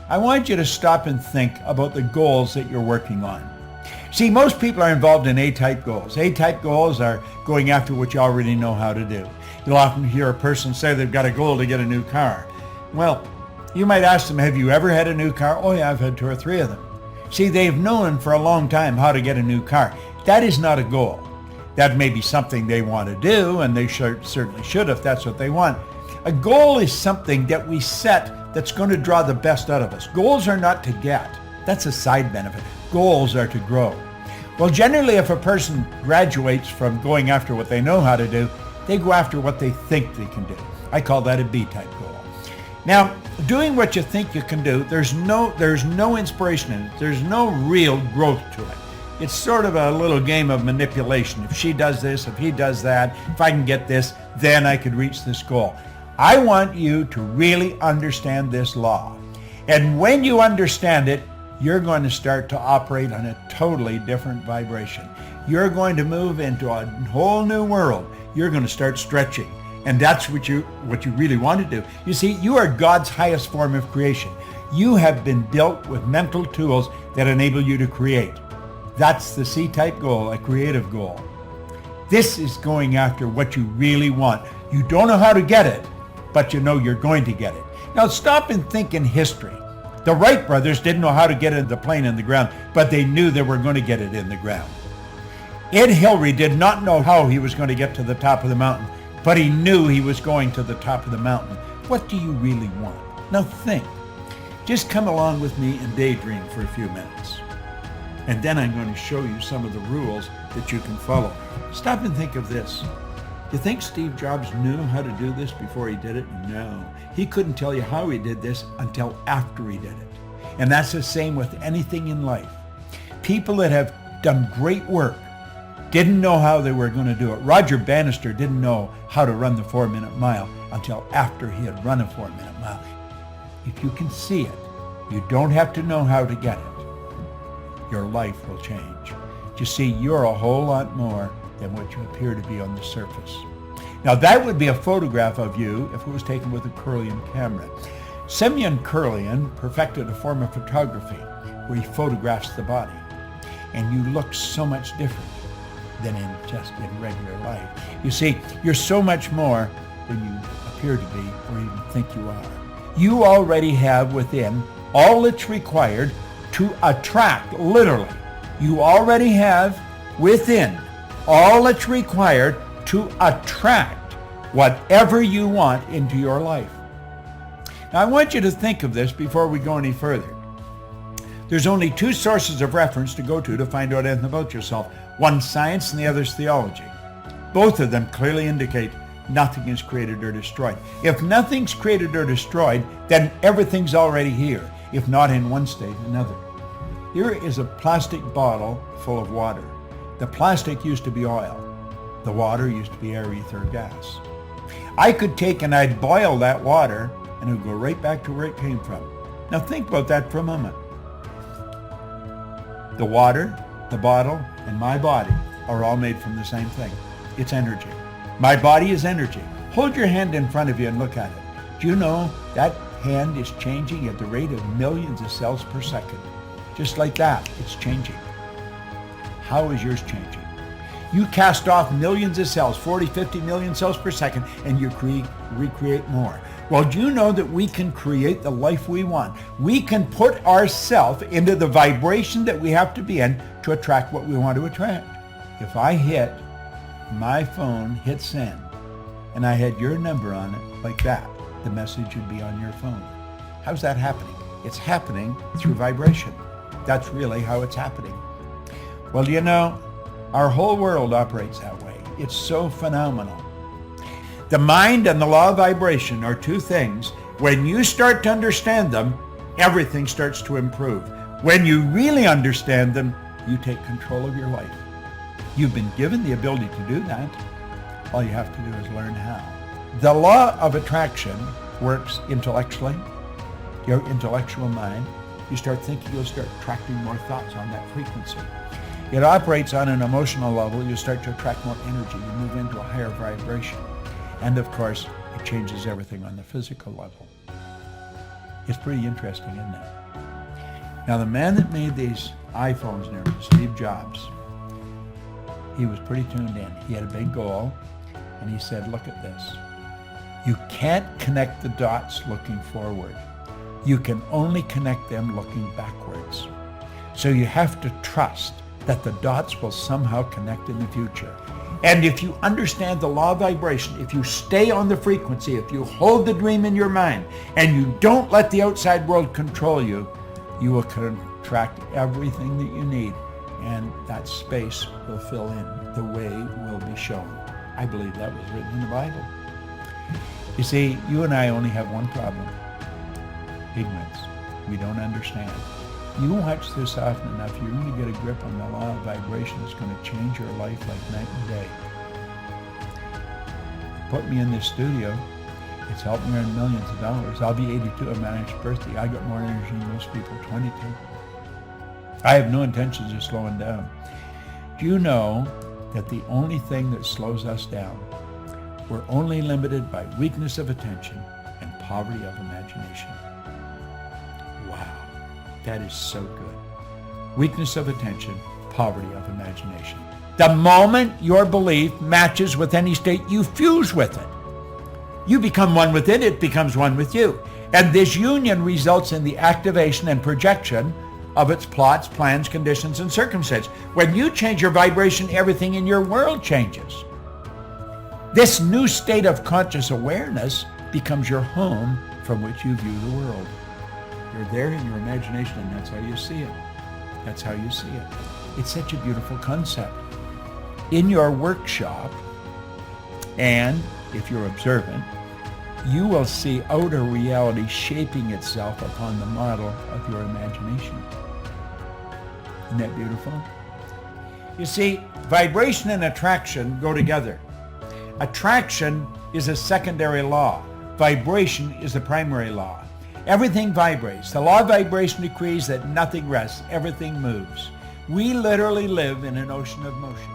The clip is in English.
I want you to stop and think about the goals that you're working on. See, most people are involved in A-type goals. A-type goals are going after what you already know how to do. You'll often hear a person say they've got a goal to get a new car. Well, you might ask them, have you ever had a new car? Oh yeah, I've had 2 or 3 of them. See, they've known for a long time how to get a new car. That is not a goal. That may be something they want to do, and they certainly should if that's what they want. A goal is something that we set that's going to draw the best out of us. Goals are not to get. That's a side benefit. Goals are to grow. Well, generally, if a person graduates from going after what they know how to do, they go after what they think they can do. I call that a B-type goal. Now, doing what you think you can do, there's no inspiration in it. There's no real growth to it. It's sort of a little game of manipulation. If she does this, if he does that, if I can get this, then I could reach this goal. I want you to really understand this law. And when you understand it, you're going to start to operate on a totally different vibration. You're going to move into a whole new world. You're going to start stretching. And that's what you really want to do. You see, you are God's highest form of creation. You have been built with mental tools that enable you to create. That's the C-type goal, a creative goal. This is going after what you really want. You don't know how to get it, but you know you're going to get it. Now stop and think in history. The Wright brothers didn't know how to get the plane in the ground, but they knew they were going to get it in the ground. Ed Hillary did not know how he was going to get to the top of the mountain, but he knew he was going to the top of the mountain. What do you really want? Now think. Just come along with me and daydream for a few minutes. And then I'm going to show you some of the rules that you can follow. Stop and think of this. You think Steve Jobs knew how to do this before he did it? No. He couldn't tell you how he did this until after he did it. And that's the same with anything in life. People that have done great work didn't know how they were going to do it. Roger Bannister didn't know how to run the 4-minute mile until after he had run a 4-minute mile. If you can see it, you don't have to know how to get it. Your life will change. You see, you're a whole lot more than what you appear to be on the surface. Now that would be a photograph of you if it was taken with a Kirlian camera. Semyon Kirlian perfected a form of photography where he photographs the body. And you look so much different than in regular life. You see, you're so much more than you appear to be or even think you are. You already have within all that's required to attract, literally. You already have within all that's required to attract whatever you want into your life. Now I want you to think of this before we go any further. There's only 2 sources of reference to go to find out anything about yourself. One's science and the other's theology. Both of them clearly indicate nothing is created or destroyed. If nothing's created or destroyed, then everything's already here, if not in one state, another. Here is a plastic bottle full of water. The plastic used to be oil. The water used to be air, ether, gas. I could take and I'd boil that water and it would go right back to where it came from. Now think about that for a moment. The water, the bottle, and my body are all made from the same thing. It's energy. My body is energy. Hold your hand in front of you and look at it. Do you know that hand is changing at the rate of millions of cells per second? Just like that, it's changing. How is yours changing? You cast off millions of cells, 40, 50 million cells per second, and you recreate more. Well, do you know that we can create the life we want? We can put ourselves into the vibration that we have to be in to attract what we want to attract. If I hit my phone, hit send, and I had your number on it like that, the message would be on your phone. How's that happening? It's happening through vibration. That's really how it's happening. Well, you know, our whole world operates that way. It's so phenomenal. The mind and the law of vibration are 2 things. When you start to understand them, everything starts to improve. When you really understand them, you take control of your life. You've been given the ability to do that. All you have to do is learn how. The law of attraction works intellectually, your intellectual mind. You start thinking, you'll start attracting more thoughts on that frequency. It operates on an emotional level. You start to attract more energy. You move into a higher vibration. And of course, it changes everything on the physical level. It's pretty interesting, isn't it? Now, the man that made these iPhones and everything, Steve Jobs, he was pretty tuned in. He had a big goal, and he said, look at this. You can't connect the dots looking forward. You can only connect them looking backwards. So you have to trust that the dots will somehow connect in the future. And if you understand the law of vibration, if you stay on the frequency, if you hold the dream in your mind, and you don't let the outside world control you, you will contract everything that you need, and that space will fill in. The way will be shown. I believe that was written in the Bible. You see, you and I only have one problem: ignorance. We don't understand. You watch this often enough, you're going to get a grip on the law of vibration. It's going to change your life like night and day. Put me in this studio. It's helped me earn millions of dollars. I'll be 82 on my next birthday. I got more energy than most people, 22. I have no intentions of slowing down. Do you know that the only thing that slows us down, we're only limited by weakness of attention and poverty of imagination? Wow, that is so good. Weakness of attention, poverty of imagination. The moment your belief matches with any state, you fuse with it. You become one with it, it becomes one with you. And this union results in the activation and projection of its plots, plans, conditions, and circumstances. When you change your vibration, everything in your world changes. This new state of conscious awareness becomes your home from which you view the world. You're there in your imagination, and that's how you see it. That's how you see it. It's such a beautiful concept. In your workshop, and if you're observant, you will see outer reality shaping itself upon the model of your imagination. Isn't that beautiful? You see, vibration and attraction go together. Attraction is a secondary law. Vibration is the primary law. Everything vibrates. The law of vibration decrees that nothing rests. Everything moves. We literally live in an ocean of motion.